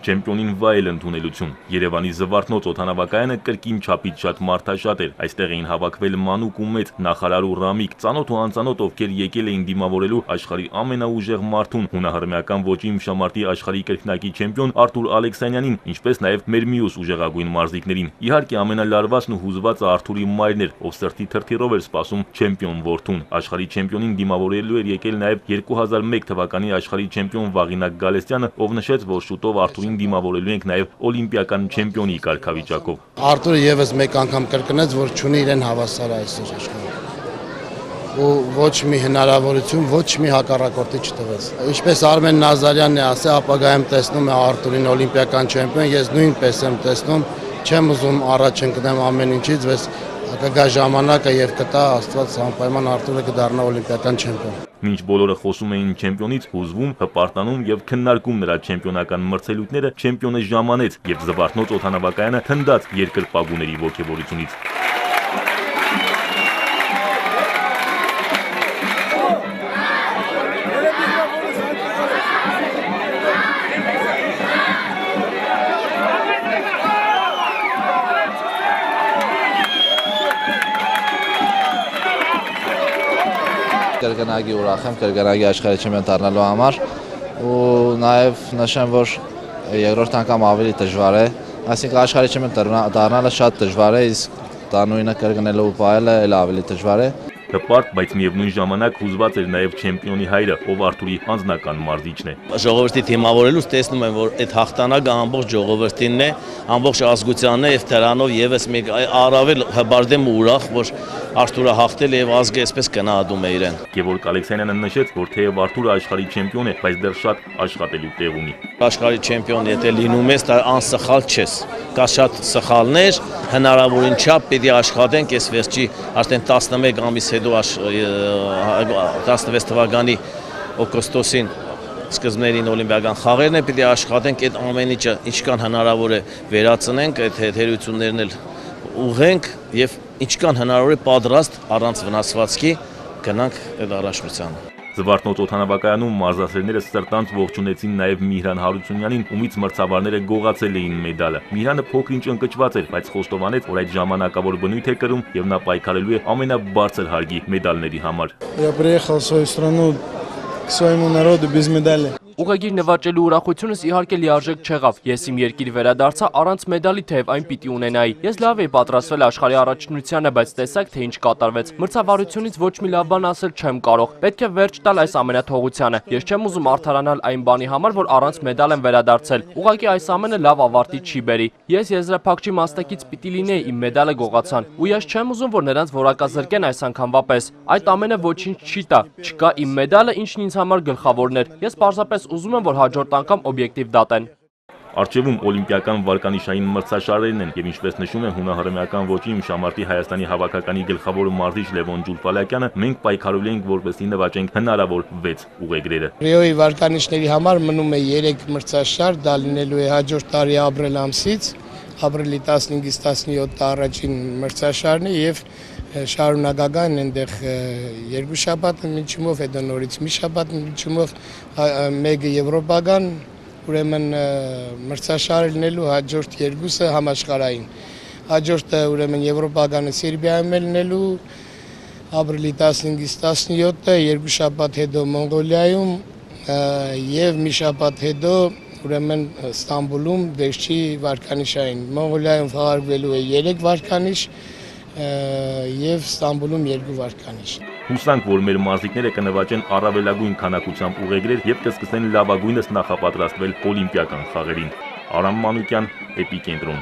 Չեմպիոնին վայել ընդունելություն։ Երևանի Զվարթնոց օդանավակայանը կրկին չափից շատ մարդաշատ էր։ Այստեղ էին հավաքվել մանուկ ու մեծ, նախարար ու ռամիկ, ծանոթ ու անծանոթ, ովքեր եկել էին դիմավորելու աշխարհի ամենաուժեղ մարդուն, հունահռոմեական ոճի իմշամարտի աշխարհի կրկնակի չեմպիոն Արթուր Ալեքսանյանին, ինչպես նաև մեր մյուս ուժեղագույն մարզիկներին։ Իհարկե ամենալարվածն ու հուզվածը Արթուրի մայրն էր, ով սրտի թրթիռով էր սպասում չեմպիոն որդուն։ Աշխարհի չեմպիոնին դիմավորելու էր եկել նաև 2001 թվականի աշխարհի չեմպիոն Վաղինակ Գալստյանը, ով նշեց, որ շուտով Արթուրին դիմավորելու ենք նաև օլիմպիական չեմպիոնի կարգավիճակով։ Արթուրը եւս մեկ անգամ կրկնեց, որ չունի իրեն հավասար այսօր աշխարհում։ Ու ոչ մի հնարավորություն, ոչ մի հակառակորդի չտվեց։ Ինչպես Արմեն Նազարյանն է ասել, ապագայում տեսնում է Արթուրին օլիմպիական չեմպիոն, ես նույնպես եմ տեսնում, չեմ ուզում առաջ ընկնեմ ամեն ինչից, բայց կգա ժամանակը եւ կտա Աստված անպայման Արթուրը կդառնա օլիմպիական չեմպիոն։ Մինչ բոլորը խոսում էին չեմպիոնից, հուզվում, հպարտանում եւ քննարկում նրա չեմպիոնական մրցելույթները, չեմպիոնը ժամանեց եւ Զվարթնոց օդանավակայանը թնդաց երկրպագուների ոգևորությունից։ Կրկնակի ուրախ եմ կրկնակի աշխարհի չեմպիոն դառնալու համար ու նաև նշեմ, որ երկրորդ անգամ ավելի դժվար է, այսինքն աշխարհի չեմպիոն դառնալը շատ դժվար է, իսկ դա նույնը կրկնելու ու պահելը էլ ավելի դժվար է։ Հպարտ, բայց միևնույն ժամանակ հուզված էր նաև չեմպիոնի հայրը, ով Արթուրի անձնական մարզիչն է։ Ժողովրդի թիմավորելուց տեսնում եմ, որ այդ հաղթանակը ամբողջ ժողովրդինն է, ամբողջ ազգությանն է եւ դրանով եւս մեկ առավել հբարդեմ ու ուրախ, որ Արթուրը հաղթել է եւ ազգը այսպես գնահատում է իրեն։ Գևորգ Ալեքսանյանը նշեց, որ թեև Արթուրը աշխարհի չեմպիոն է, բայց դեռ շատ աշխատելու տեղ ունի։ Աշխարհի չեմպիոն եթե լինում ես, դա անսխալ չես։ Կա շատ սխալներ, հնարավորին չափ պիտի աշխատենք, այս վերջի արդեն 11 ամիս հետո 16 թվականի օգոստոսին սկզբներին օլիմպիական խաղերն է, պիտի աշխատենք այդ ամեն ինչը ինչքան հնարավոր է վերացնենք, այդ հետերություններն էլ ուղենք եւ ինչքան հնարավոր է պատրաստ առանց վնասվածքի գնանք այդ առաջնությանը։ Զվարթնոց օդանավակայանում մարզասերները սրտանց ողջունեցին նաև Միհրան Հարությունյանին, ումից մրցավարները գողացել էին մեդալը։ Միհրանը փոքր-ինչ ընկճված էր, բայց խոստովանեց, որ այդ ժամանակավոր բնույթ է կրում եւ նա պայքարելու է ամենաբարձր հարգի մեդալների համար։ Я приехал в свою страну к своему народу без медали. Ուղեգիր նվաճելու ուրախությունս իհարկե լիարժեք չեղավ։ Ես իմ երկիր վերադարձա առանց մեդալի, թեև այն պիտի ունենայի։ Ես լավ էի պատրաստվել աշխարհի առաջնությանը, բայց տեսակ թե ինչ կատարվեց։ Մրցավարությունից ոչ մի լավ բան ասել չեմ կարող։ Պետք է վերջ տալ այս ամենաթողությանը։ Ես չեմ ուզում արդարանալ այն բանի համար, որ առանց մեդալ եմ վերադարձել։ Ուղղակի այս ամենը լավ ավարտի չի բերի։ Ես եզրափակչի մասնակից պիտի լինեի, իմ մեդալը գողացան։ Ու ես չեմ ուզում, որ նրանց որակազրկեն այս անգամվա պես։ Այդ ամենը ոչինչ չի տա։ Չկա իմ մեդալը, ինչն ինձ համար գլխավորն էր։ Ես պարզապես ուզում եմ, որ հաջորդ անգամ օբյեկտիվ դատեն։ Արջևում օլիմպիական վարկանիշային մրցաշարերն են եւ ինչպես նշում է հունահռոմեական ոճի իմշամարտի Հայաստանի հավաքականի գլխավոր մարզիչ Լևոն Ջուլպալակյանը, մենք պայքարելու ենք, որպեսզի նվաճենք հնարավոր 6 ուղեգրերը։ Ռիոյի վարկանիշների համար մնում է 3 մրցաշար, դա լինելու է հաջորդ տարի ապրիլ ամսից, ապրիլի 15-ից 17-ը առաջին մրցաշարն է եւ շարունակական այնտեղ 2 շաբաթ միջումով, հետո նորից մի շաբաթ միջումով, մեկը եվրոպական, ուրեմն մրցաշարը լինելու հաջորդ 2-ը համաշխարհային։ Հաջորդը ուրեմն եվրոպականը Սերբիայում է լինելու ապրիլի 15-ից 17-ը, 2 շաբաթ հետո Մոնղոլիայում եւ մի շաբաթ հետո ուրեմն Ստամբուլում վերջի վարկանիշային։ Մոնղոլիայում խաղարկվելու է 3 վարկանիշ եւ Ստամբուլում 2 վարկանիշ։ Հուսանք, որ մեր մարզիկները կնվաճեն առավելագույն քանակությամբ ուղեգրեր եւ կսկսեն լավագույնս նախապատրաստվել օլիմպիական խաղերին։ Արամ Մանուկյան, Էպիկենտրոն։